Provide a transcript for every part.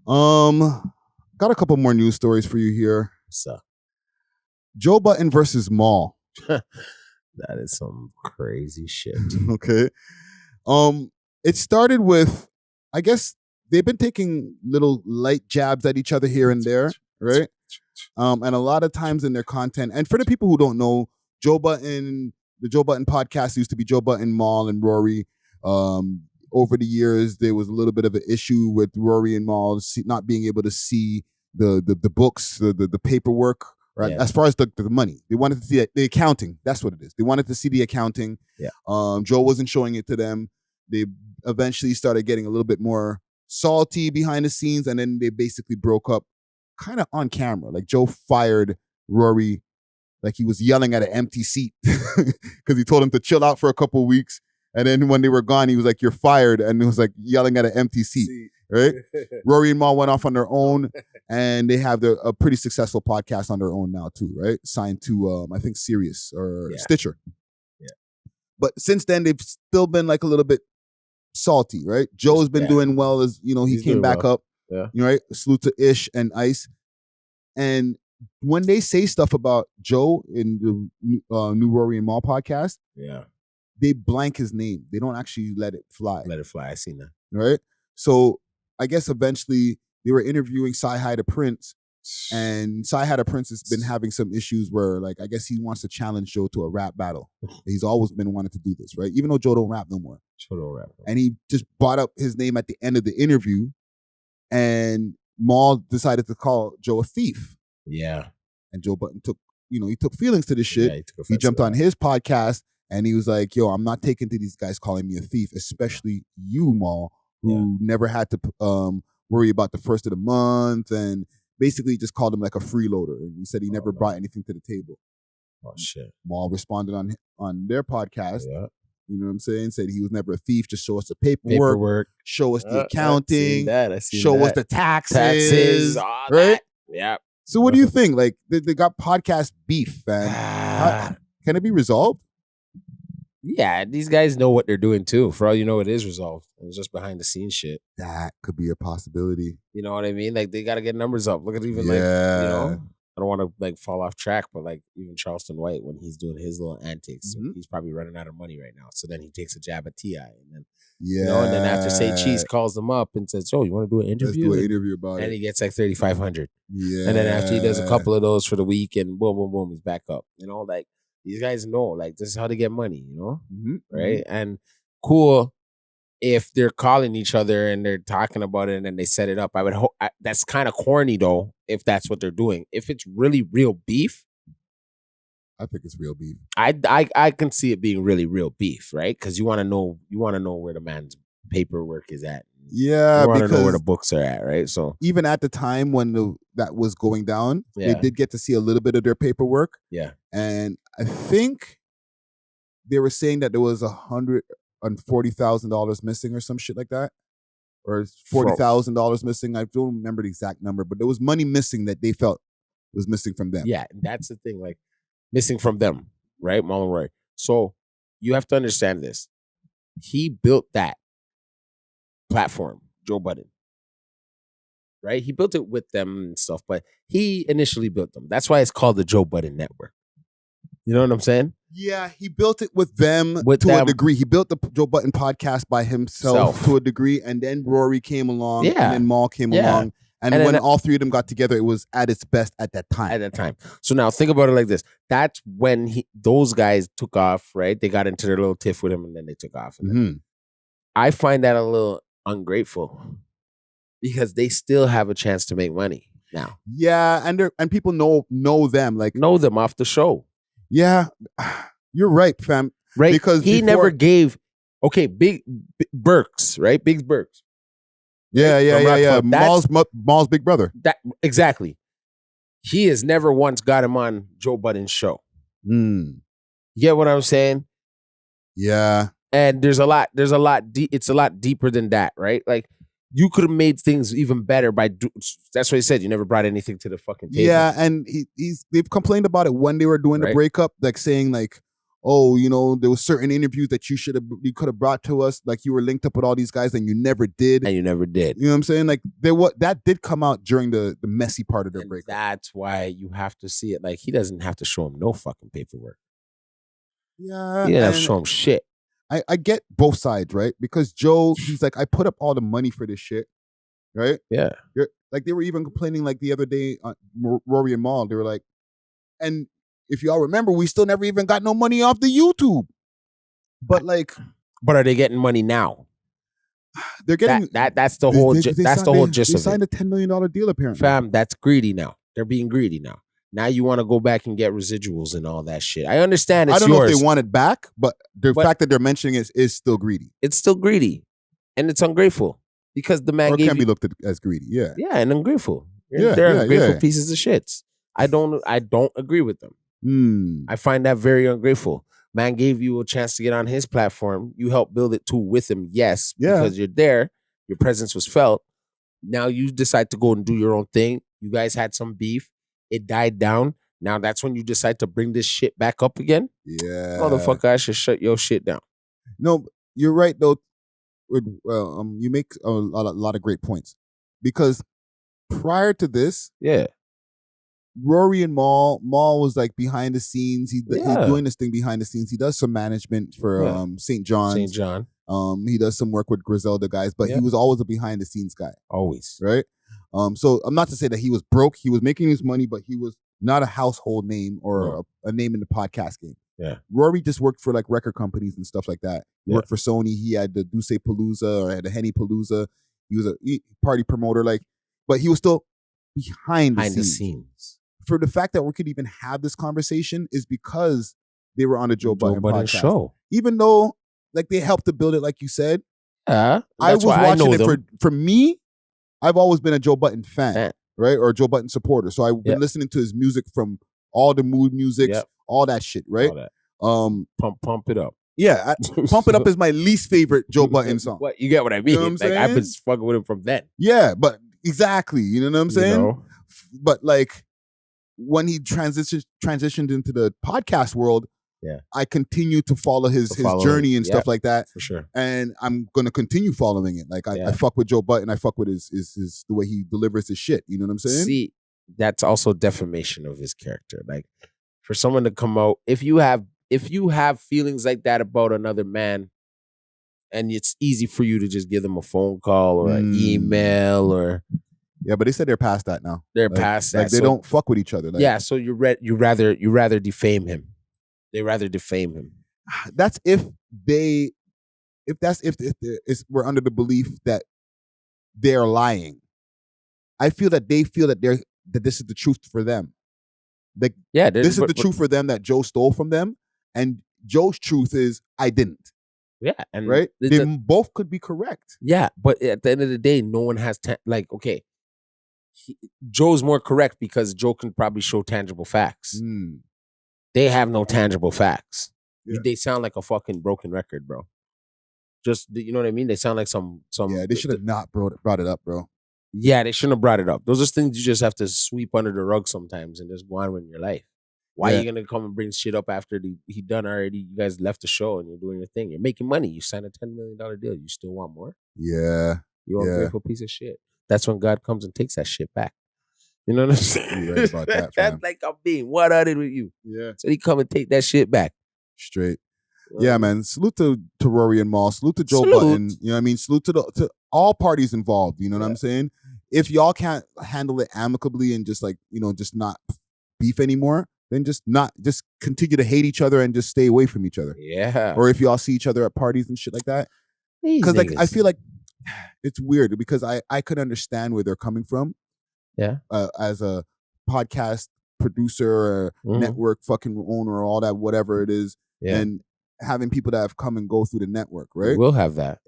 Got a couple more news stories for you here. So Joe Budden versus Maul. that is some crazy shit. Okay. It started with, I guess they've been taking little light jabs at each other here and there, right? And a lot of times in their content, and for the people who don't know, Joe Budden, the Joe Budden podcast used to be Joe Budden, Maul, and Rory. Over the years, there was a little bit of an issue with Rory and Maul not being able to see the books, the paperwork, right? Yeah. As far as the money, they wanted to see the accounting. That's what it is. They wanted to see the accounting. Yeah. Joe wasn't showing it to them. They eventually started getting a little bit more salty behind the scenes, and then they basically broke up kind of on camera. Like Joe fired Rory, like he was yelling at an empty seat because he told him to chill out for a couple of weeks. And then when they were gone, he was like, "You're fired," and he was like yelling at an empty seat, right? Rory and Maul went off on their own, and they have a pretty successful podcast on their own now too, right? Signed to I think Sirius or Stitcher. Yeah. But since then, they've still been like a little bit salty, right? Joe's been doing well, as you know, he came back up, right? Salute to Ish and Ice. And when they say stuff about Joe in the new Rory and Maul podcast, they blank his name. They don't actually let it fly. Let it fly. I seen that. Right? So I guess eventually they were interviewing Sci-Hi the Prince, and Sci-Hi the Prince has been having some issues where, like, I guess he wants to challenge Joe to a rap battle. He's always been wanting to do this, right? Even though Joe don't rap no more. Joe don't rap. And he just brought up his name at the end of the interview, and Maul decided to call Joe a thief. Yeah. And Joe Budden took feelings to this shit. Yeah, he jumped on his podcast, and he was like, "Yo, I'm not taking to these guys calling me a thief, especially you, Maul, who never had to worry about the first of the month," and basically just called him like a freeloader. And he said he never brought anything to the table. Oh shit! Maul responded on their podcast. Yeah. You know what I'm saying? Said he was never a thief. Just show us the paperwork. Show us the accounting. Show us the taxes. All right? That. Yeah. So what do you think? Like they got podcast beef, and can it be resolved? Yeah, these guys know what they're doing too. For all you know, it is resolved. It's just behind the scenes shit. That could be a possibility. You know what I mean? Like they got to get numbers up. Look at even like, you know, I don't want to like fall off track, but like even Charleston White, when he's doing his little antics, he's probably running out of money right now. So then he takes a jab at T.I. and then you know, and then after Say Cheese calls them up and says, "Oh, you want to do an interview?" Let's do an interview about it. And he gets like $3,500. Yeah. And then after he does a couple of those for the week, and boom, boom, boom, he's back up. You know, like these guys know, like this is how they get money. You know, right? And cool if they're calling each other and they're talking about it and then they set it up. I would hope that's kind of corny though, if that's what they're doing. If it's really real beef, I think it's real beef. I can see it being really real beef, right? Because you want to know where the man's paperwork is at. Yeah, you want to know where the books are at, right? So even at the time when that was going down, they did get to see a little bit of their paperwork. Yeah, and I think they were saying that there was $140,000 missing or some shit like that, or $40,000 missing. I don't remember the exact number, but there was money missing that they felt was missing from them. Yeah, that's the thing, like missing from them, right, Maul and Roy. So you have to understand this. He built that platform, Joe Budden, right? He built it with them and stuff, but he initially built them. That's why it's called the Joe Budden Network. You know what I'm saying? Yeah, he built it with them to a degree. He built the Joe Budden podcast by himself to a degree, and then Rory came along, and then Maul came along. And when all three of them got together, it was at its best at that time. So now think about it like this. That's when those guys took off, right? They got into their little tiff with him, and then they took off. And I find that a little ungrateful because they still have a chance to make money now. Yeah, and people know them, like know them off the show. Yeah, you're right, fam. Right, because he never gave. Okay, Big Burks, right? Big Burks. Yeah. Maul's big brother. That exactly. He has never once got him on Joe Budden's show. You get what I'm saying? Yeah. And it's a lot deeper than that, right? Like you could have made things even better by that's what he said. You never brought anything to the fucking table. Yeah, and they've complained about it when they were doing the breakup, like saying like, oh, you know, there was certain interviews that you could have brought to us, like you were linked up with all these guys and you never did. And you never did. You know what I'm saying? Like that did come out during the messy part of their breakup. That's why you have to see it. Like, he doesn't have to show him no fucking paperwork. Yeah. He didn't have to show him shit. I get both sides, right? Because Joe, he's like, I put up all the money for this shit, right? Yeah. Like, they were even complaining, like, the other day, Rory and Mal, they were like, and if y'all remember, we still never even got no money off the YouTube. But, like... But are they getting money now? They're getting... That's the whole gist of it. They signed a $10 million deal, apparently. Fam, that's greedy now. They're being greedy now. Now you want to go back and get residuals and all that shit. I understand it's yours. I don't know if they want it back, but the fact that they're mentioning it is still greedy. It's still greedy. And it's ungrateful. Because the man can be looked at as greedy, yeah. Yeah, and ungrateful. They're ungrateful pieces of shits. I don't agree with them. I find that very ungrateful. Man gave you a chance to get on his platform. You helped build it too with him, yes, because you're there. Your presence was felt. Now you decide to go and do your own thing. You guys had some beef. It died down. Now that's when you decide to bring this shit back up again? Yeah. Motherfucker, I should shut your shit down. No, you're right, though. You make a lot of great points. Because prior to this, Rory and Mal was like behind the scenes. He's doing this thing behind the scenes. He does some management for St. John's. St. John. He does some work with Griselda guys, but he was always a behind the scenes guy. Always. Right? So I'm not to say that he was broke. He was making his money, but he was not a household name or a name in the podcast game. Yeah. Rory just worked for like record companies and stuff like that. He worked for Sony. He had the Duce Palooza or had the Henny Palooza. He was a party promoter, but he was still behind the scenes. For the fact that we could even have this conversation is because they were on the Joe Budden podcast. Show. Even though like they helped to build it, like you said. I was watching it for me. I've always been a Joe Budden fan, right? Or a Joe Budden supporter. So I've been listening to his music from all the mood musics, all that shit, right? All that. Pump it up. Yeah, Pump It Up is my least favorite Joe Budden song. What you get what I mean? You know what I've been fucking with him from then. Yeah, but exactly. You know what I'm saying? But like when he transitioned into the podcast world, I continue to follow his journey and stuff like that. For sure. And I'm gonna continue following it. Like I fuck with Joe Budden. I fuck with his the way he delivers his shit. You know what I'm saying? See, that's also defamation of his character. Like for someone to come out, if you have feelings like that about another man, and it's easy for you to just give them a phone call or an email or but they said they're past that now. They're past that. Like they don't fuck with each other. Like, so you rather defame him. They rather defame him. That's if we're under the belief that they're lying. I feel that they feel that this is the truth for them. Like this is the truth for them that Joe stole from them, and Joe's truth is I didn't. Yeah, and right. They both could be correct. Yeah, but at the end of the day, no one has Joe's more correct because Joe can probably show tangible facts. They have no tangible facts. Yeah. They sound like a fucking broken record, bro. Just, you know what I mean? They sound like some. Yeah, they should have not brought it up, bro. Yeah, they shouldn't have brought it up. Those are things you just have to sweep under the rug sometimes and just go on with your life. Why are you gonna come and bring shit up after he done already? You guys left the show and you're doing your thing. You're making money. You signed a $10 million deal. You still want more? Yeah. You're a ungrateful piece of shit. That's when God comes and takes that shit back. You know what I'm saying? You're right about that. That's like I'm being one-hearted with you. Yeah. So he come and take that shit back. Straight. Yeah, man. Salute to Rory and Mal. Salute to Joe Budden. You know what I mean? Salute to all parties involved. You know what I'm saying? If y'all can't handle it amicably and just just not beef anymore, then just continue to hate each other and just stay away from each other. Yeah. Or if y'all see each other at parties and shit like that. Because I feel like it's weird because I could understand where they're coming from. Yeah. As a podcast producer or network fucking owner or all that, whatever it is. Yeah. And having people that have come and go through the network, right? We'll have that.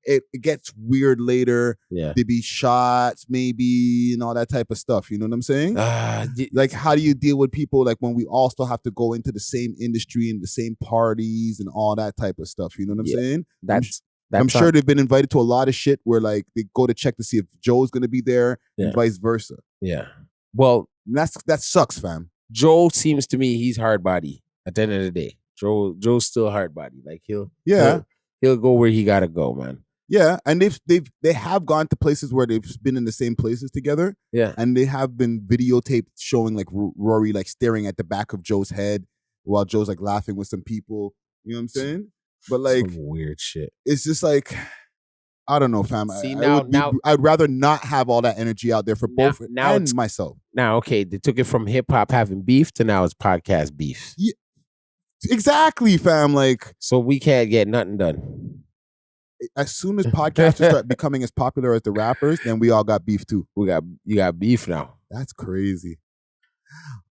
It gets weird later. Yeah. There be shots, maybe, and all that type of stuff. You know what I'm saying? Like, how do you deal with people like when we all still have to go into the same industry and the same parties and all that type of stuff? You know what I'm saying? I'm sure they've been invited to a lot of shit where like they go to check to see if Joe's gonna be there and vice versa. Yeah. Well, and that sucks, fam. Joe seems to me he's hard body at the end of the day. Joe's still a hard body. Like he'll go where he gotta go, man. Yeah, and they have gone to places where they've been in the same places together. Yeah, and they have been videotaped showing like Rory like staring at the back of Joe's head while Joe's like laughing with some people. You know what I'm saying? But like some weird shit. It's just like I don't know, fam. See, I'd rather not have all that energy out there for both and myself. Now, okay, they took it from hip hop having beef to now it's podcast beef. Yeah, exactly, fam. Like, so we can't get nothing done. As soon as podcasters start becoming as popular as the rappers, then we all got beef too. You got beef now. That's crazy.